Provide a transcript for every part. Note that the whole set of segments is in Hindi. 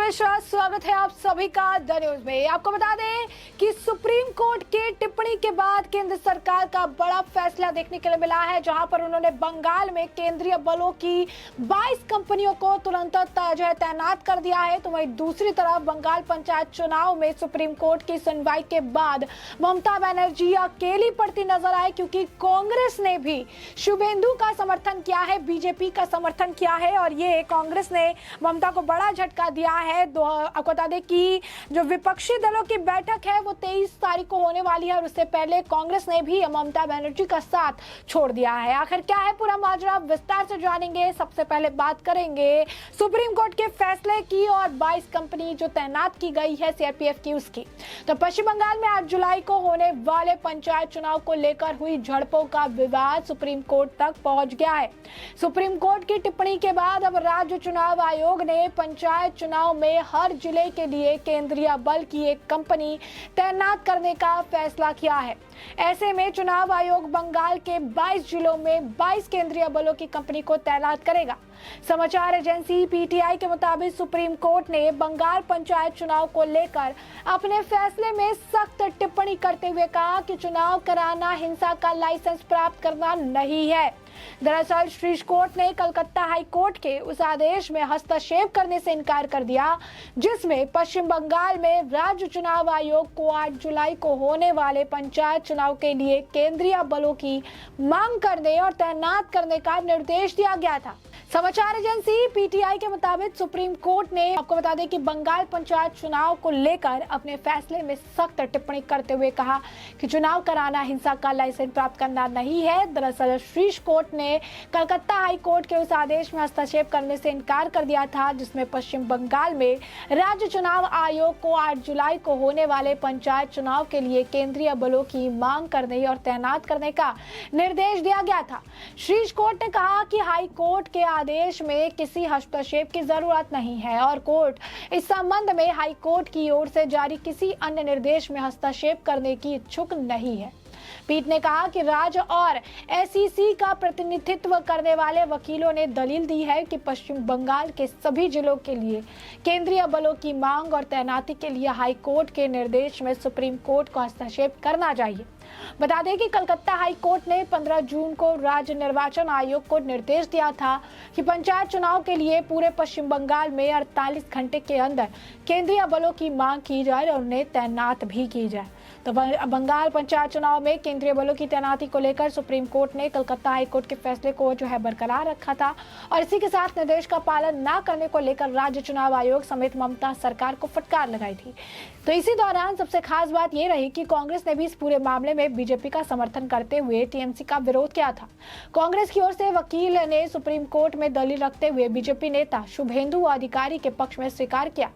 मिश्रा, स्वागत है आप सभी का द न्यूज में। आपको बता दें कि सुप्रीम कोर्ट के टिप्पणी के बाद केंद्र सरकार का बड़ा फैसला देखने के लिए मिला है, जहां पर उन्होंने बंगाल में केंद्रीय बलों की 22 कंपनियों को तुरंत तैनात कर दिया है। तो वहीं दूसरी तरफ बंगाल पंचायत चुनाव में सुप्रीम कोर्ट की सुनवाई के बाद ममता बनर्जी अकेली पड़ती नजर आए, क्योंकि कांग्रेस ने भी शुभेंदु का समर्थन किया है, बीजेपी का समर्थन किया है और ये कांग्रेस ने ममता को बड़ा झटका दिया है। आपको बता दें कि जो विपक्षी दलों की बैठक है वो 23 तारीख को होने वाली है और उससे पहले कांग्रेस ने भी ममता बनर्जी का साथ छोड़ दिया है। आखिर क्या है पूरा माजरा, विस्तार से जानेंगे। सबसे पहले बात करेंगे सुप्रीम कोर्ट के फैसले की और 22 कंपनी जो तैनात की गई है सीआरपीएफ की उसकी। तो पश्चिम बंगाल में 8 जुलाई को होने वाले पंचायत चुनाव को लेकर हुई झड़पों का विवाद सुप्रीम कोर्ट तक पहुंच गया है। सुप्रीम कोर्ट की टिप्पणी के बाद अब राज्य चुनाव आयोग ने पंचायत चुनाव में हर जिले के लिए केंद्रीय बल की एक कंपनी तैनात करने का फैसला किया है। ऐसे में चुनाव आयोग बंगाल के 22 जिलों में 22 केंद्रीय बलों की कंपनी को तैनात करेगा। समाचार एजेंसी पीटीआई के मुताबिक सुप्रीम कोर्ट ने बंगाल पंचायत चुनाव को लेकर अपने फैसले में सख्त टिप्पणी करते हुए कहा कि चुनाव कराना हिंसा का लाइसेंस प्राप्त करना नहीं है। दरअसल शीर्ष कोर्ट ने कलकत्ता हाई कोर्ट के उस आदेश में हस्तक्षेप करने से इनकार कर दिया, जिसमें पश्चिम बंगाल में राज्य चुनाव आयोग को 8 जुलाई को होने वाले पंचायत चुनाव के लिए केंद्रीय बलों की मांग करने और तैनात करने का निर्देश दिया गया था। समाचार एजेंसी पीटीआई के मुताबिक सुप्रीम कोर्ट ने आपको बता दें कि बंगाल पंचायत चुनाव को लेकर अपने फैसले में सख्त टिप्पणी करते हुए कहा कि चुनाव कराना हिंसा का लाइसेंस प्राप्त करना नहीं है। दरअसल शीर्ष कोर्ट ने कलकत्ता हाई कोर्ट के उस आदेश में हस्तक्षेप करने से इनकार कर दिया था, जिसमें पश्चिम बंगाल में राज्य चुनाव आयोग को 8 जुलाई को होने वाले पंचायत चुनाव के लिए केंद्रीय बलों की मांग करने और तैनात करने का निर्देश दिया गया था। शीर्ष कोर्ट ने कहा कि हाई कोर्ट के आदेश में किसी हस्तक्षेप की जरूरत नहीं है और कोर्ट इस संबंध में हाई कोर्ट की ओर से जारी किसी अन्य निर्देश में हस्तक्षेप करने की इच्छुक नहीं है। पीठ ने कहा कि राज्य और एसईसी का प्रतिनिधित्व करने वाले वकीलों ने दलील दी है कि पश्चिम बंगाल के सभी जिलों के लिए केंद्रीय बलों की मांग और तैनाती के लिए हाई कोर्ट के निर्देश में सुप्रीम कोर्ट को हस्तक्षेप करना चाहिए। बता दें कि कलकत्ता हाई कोर्ट ने 15 जून को राज्य निर्वाचन आयोग को निर्देश दिया था कि पंचायत चुनाव के लिए पूरे पश्चिम बंगाल में 48 घंटे के अंदर केंद्रीय बलों की मांग की जाए और उन्हें तैनात भी की जाए। तो बंगाल पंचायत चुनाव में केंद्रीय बलों की तैनाती को लेकर सुप्रीम कोर्ट ने कलकत्ता हाई कोर्ट के फैसले को बरकरार रखा था और इसी के साथ निर्देश का पालन न करने को लेकर राज्य चुनाव आयोग समेत ममता सरकार को फटकार लगाई थी। तो इसी दौरान सबसे खास बात यह रही कि कांग्रेस ने भी इस पूरे मामले में बीजेपी का समर्थन करते हुए टीएमसी का विरोध किया था। कांग्रेस की ओर से वकील ने सुप्रीम कोर्ट में दलील रखते हुए बीजेपी नेता शुभेंदु अधिकारी के पक्ष में स्वीकार किया।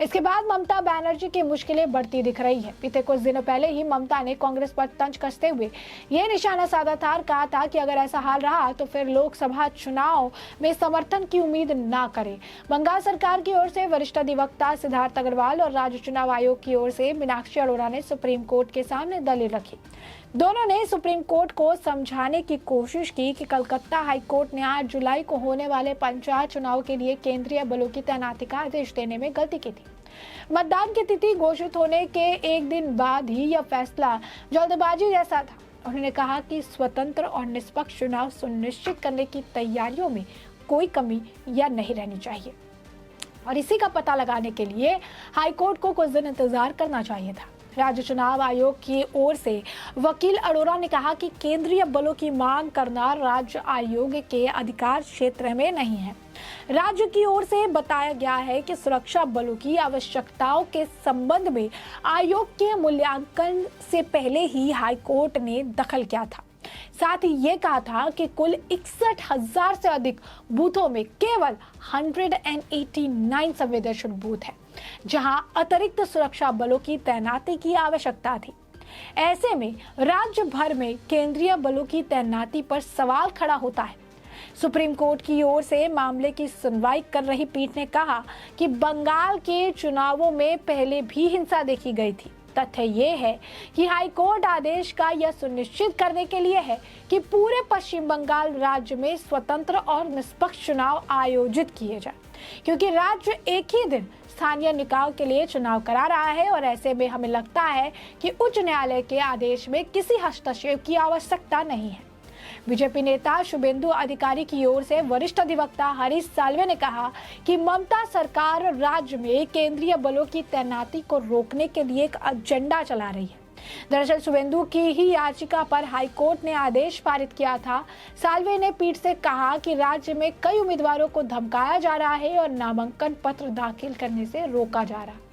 इसके बाद ममता बनर्जी की मुश्किलें बढ़ती दिख रही है। बीते कुछ दिनों पहले ही ममता ने कांग्रेस पर तंज कसते हुए यह निशाना साधा था और कहा था कि अगर ऐसा हाल रहा तो फिर लोकसभा चुनाव में समर्थन की उम्मीद ना करें। बंगाल सरकार की ओर से वरिष्ठ अधिवक्ता सिद्धार्थ अग्रवाल और राज्य चुनाव आयोग की ओर से मीनाक्षी अरोड़ा ने सुप्रीम कोर्ट के सामने दलील रखी। दोनों ने सुप्रीम कोर्ट को समझाने की कोशिश की कि कलकत्ता हाई कोर्ट ने 8 जुलाई को होने वाले पंचायत चुनाव के लिए केंद्रीय बलों की तैनाती का आदेश देने में गलती की थी। मतदान की तिथि घोषित होने के एक दिन बाद ही यह फैसला जल्दबाजी जैसा था। उन्होंने कहा कि स्वतंत्र और निष्पक्ष चुनाव सुनिश्चित करने की तैयारियों में कोई कमी या नहीं रहनी चाहिए और इसी का पता लगाने के लिए हाईकोर्ट को कुछ दिन इंतजार करना चाहिए था। राज्य चुनाव आयोग की ओर से वकील अरोड़ा ने कहा कि केंद्रीय बलों की मांग करना राज्य आयोग के अधिकार क्षेत्र में नहीं है। राज्य की ओर से बताया गया है कि सुरक्षा बलों की आवश्यकताओं के संबंध में आयोग के मूल्यांकन से पहले ही हाईकोर्ट ने दखल किया था। साथ ही ये कहा था कि कुल 61,000 से अधिक बूथों में केवल 189 संवेदनशील बूथ है, जहां अतिरिक्त सुरक्षा बलों की तैनाती की आवश्यकता थी। ऐसे में राज्य भर में केंद्रीय बलों की तैनाती पर सवाल खड़ा होता है। सुप्रीम कोर्ट की ओर से मामले की सुनवाई कर रही पीठ ने कहा कि बंगाल के चुनावों में पहले भी हिंसा देखी गई थी। तथ्य ये है कि हाईकोर्ट आदेश का यह सुनिश्चित करने के लिए है कि पूरे पश्चिम बंगाल राज्य में स्वतंत्र और निष्पक्ष चुनाव आयोजित किए जाए, क्योंकि राज्य एक ही दिन स्थानीय निकाय के लिए चुनाव करा रहा है और ऐसे में हमें लगता है कि उच्च न्यायालय के आदेश में किसी हस्तक्षेप की आवश्यकता नहीं है। बीजेपी नेता शुभेंदु अधिकारी की ओर से वरिष्ठ अधिवक्ता हरीश साल्वे ने कहा कि ममता सरकार राज्य में केंद्रीय बलों की तैनाती को रोकने के लिए एक एजेंडा चला रही है। दरअसल शुभेंदु की ही याचिका पर हाईकोर्ट ने आदेश पारित किया था। साल्वे ने पीठ से कहा कि राज्य में कई उम्मीदवारों को धमकाया जा रहा है और नामांकन पत्र दाखिल करने से रोका जा रहा है।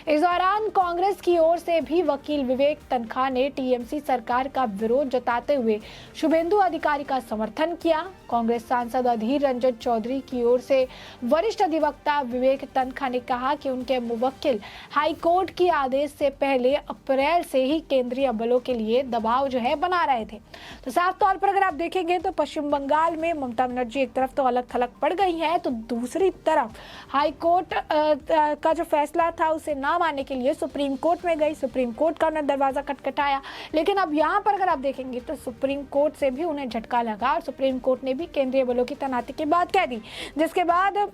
इस दौरान कांग्रेस की ओर से भी वकील विवेक तनखा ने टीएमसी सरकार का विरोध जताते हुए शुभेंदु अधिकारी का समर्थन किया। कांग्रेस सांसद अधीर रंजन चौधरी की ओर से वरिष्ठ अधिवक्ता विवेक तनखा ने कहा कि उनके मुवक्किल हाईकोर्ट के आदेश से पहले अप्रैल से ही केंद्रीय बलों के लिए दबाव बना रहे थे। तो साफ तौर पर अगर आप देखेंगे तो पश्चिम बंगाल में ममता बनर्जी एक तरफ तो अलग थलग पड़ गई है, तो दूसरी तरफ हाईकोर्ट का जो फैसला था उसे ना मानने के लिए सुप्रीम कोर्ट में गई। सुप्रीम कोर्ट का उन्हें दरवाजा खटखटाया, लेकिन अब यहाँ पर अगर आप देखेंगे तो सुप्रीम कोर्ट से भी उन्हें झटका लगा और सुप्रीम कोर्ट ने भी केंद्रीय बलों की तैनाती की बात कह दी, जिसके बाद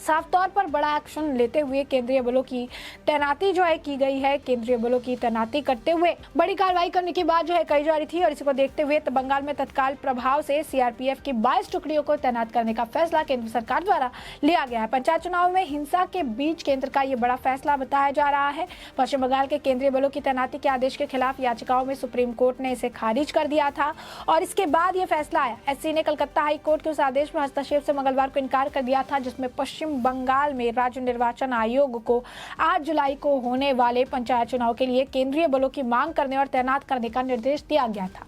साफ तौर पर बड़ा एक्शन लेते हुए केंद्रीय बलों की तैनाती की गई है। केंद्रीय बलों की तैनाती करते हुए बड़ी कार्रवाई करने की बात कही जा रही थी और इसी को देखते हुए तो बंगाल में तत्काल प्रभाव से सीआरपीएफ की 22 टुकड़ियों को तैनात करने का फैसला केंद्र सरकार द्वारा लिया गया है। पंचायत चुनाव में हिंसा के बीच केंद्र का ये बड़ा फैसला बताया जा रहा है। पश्चिम बंगाल के केंद्रीय बलों की तैनाती के आदेश के खिलाफ याचिकाओं में सुप्रीम कोर्ट ने इसे खारिज कर दिया था और इसके बाद ये फैसला आया। एससी ने कलकत्ता हाई कोर्ट के उस आदेश में हस्तक्षेप से मंगलवार को इनकार कर दिया था, जिसमें पश्चिम बंगाल में राज्य निर्वाचन आयोग को 8 जुलाई को होने वाले पंचायत चुनाव के लिए केंद्रीय बलों की मांग करने और तैनात करने का निर्देश दिया गया था।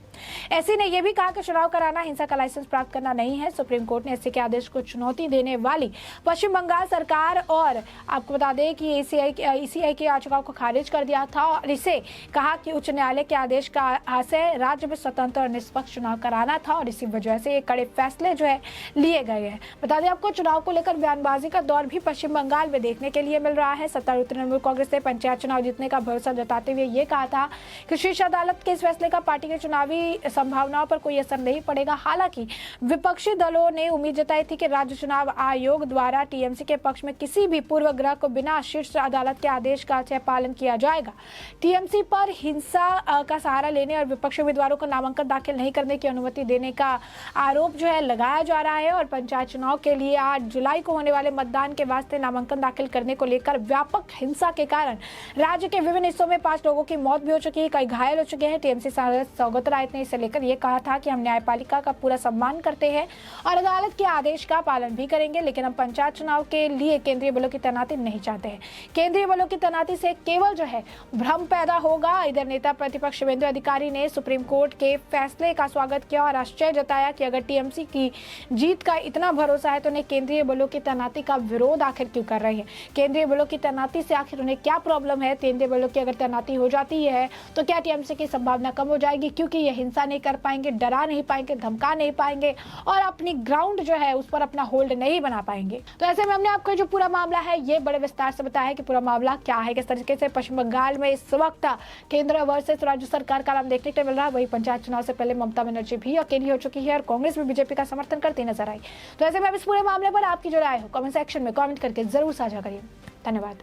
एससी ने यह भी कहा कि चुनाव कराना हिंसा का लाइसेंस प्राप्त करना नहीं है। सुप्रीम कोर्ट ने एससी के आदेश को चुनौती देने वाली पश्चिम बंगाल सरकार और आपको बता दें कि ईसीआई की याचिकाओं को खारिज कर दिया था और इसे कहा कि उच्च न्यायालय के आदेश का आशय राज्य में स्वतंत्र और निष्पक्ष चुनाव कराना था और इसी वजह से ये कड़े फैसले लिए गए हैं। बता दें आपको चुनाव को लेकर बयानबाजी का दौर भी पश्चिम बंगाल में देखने के लिए मिल रहा है। सत्तारूढ़ तृणमूल कांग्रेस ने पंचायत चुनाव जीतने का भरोसा जताते हुए ये कहा था कि शीर्ष अदालत के इस फैसले का पार्टी के चुनावी संभावनाओं पर कोई असर नहीं पड़ेगा। हालांकि विपक्षी दलों ने उम्मीद जताई थी कि राज्य चुनाव आयोग द्वारा टीएमसी के पक्ष में किसी भी पूर्वग्रह को बिना शीर्ष अदालत के आदेश का पालन किया जाएगा। टीएमसी पर हिंसा का सहारा लेने और विपक्षी उम्मीदवारों को नामांकन दाखिल नहीं करने की अनुमति देने का आरोप लगाया जा रहा है और पंचायत चुनाव के लिए 8 जुलाई को होने वाले मतदान के वास्ते नामांकन दाखिल करने को लेकर व्यापक हिंसा के कारण राज्य के विभिन्न हिस्सों में 5 लोगों की मौत भी हो चुकी है, कई घायल हो चुके हैं। टीएमसी सांसद सौगत रायत ने इसे लेकर ये कहा था कि हम न्यायपालिका का पूरा सम्मान करते हैं और अदालत के आदेश का पालन भी करेंगे, लेकिन हम पंचायत चुनाव के लिए केंद्रीय बलों की तैनाती नहीं चाहते हैं। केंद्रीय बलों की तैनाती से केवल भ्रम पैदा होगा। इधर नेता प्रतिपक्ष शुभेंदु अधिकारी ने सुप्रीम कोर्ट के फैसले का स्वागत किया और आश्चर्य जताया कि अगर टीएमसी की जीत का इतना भरोसा है तो उन्हें केंद्रीय बलों की तैनाती का विरोध आखिर क्यों कर रहे हैं। केंद्रीय बलों की तैनाती से आखिर उन्हें क्या प्रॉब्लम है। केंद्रीय बलों की अगर तैनाती हो जाती है तो क्या टीएमसी की संभावना कम हो जाएगी, क्योंकि ये हिंसा नहीं कर पाएंगे, डरा नहीं पाएंगे, धमका नहीं पाएंगे और अपनी ग्राउंड उस पर अपना होल्ड नहीं बना पाएंगे। तो ऐसे में हमने आपको जो पूरा मामला है ये बड़े विस्तार से बताया कि पूरा मामला क्या है, किस तरीके से पश्चिम बंगाल में इस वक्त केंद्र वर्सेस राज्य सरकार का नाम देखने को मिल रहा है। वही पंचायत चुनाव से पहले ममता बनर्जी भी अकेली हो चुकी है और कांग्रेस भी बीजेपी का समर्थन करती नजर आई। तो ऐसे में इस पूरे मामले पर आपकी जो राय हो कमेंट सेक्शन में कमेंट करके जरूर साझा करिए। धन्यवाद।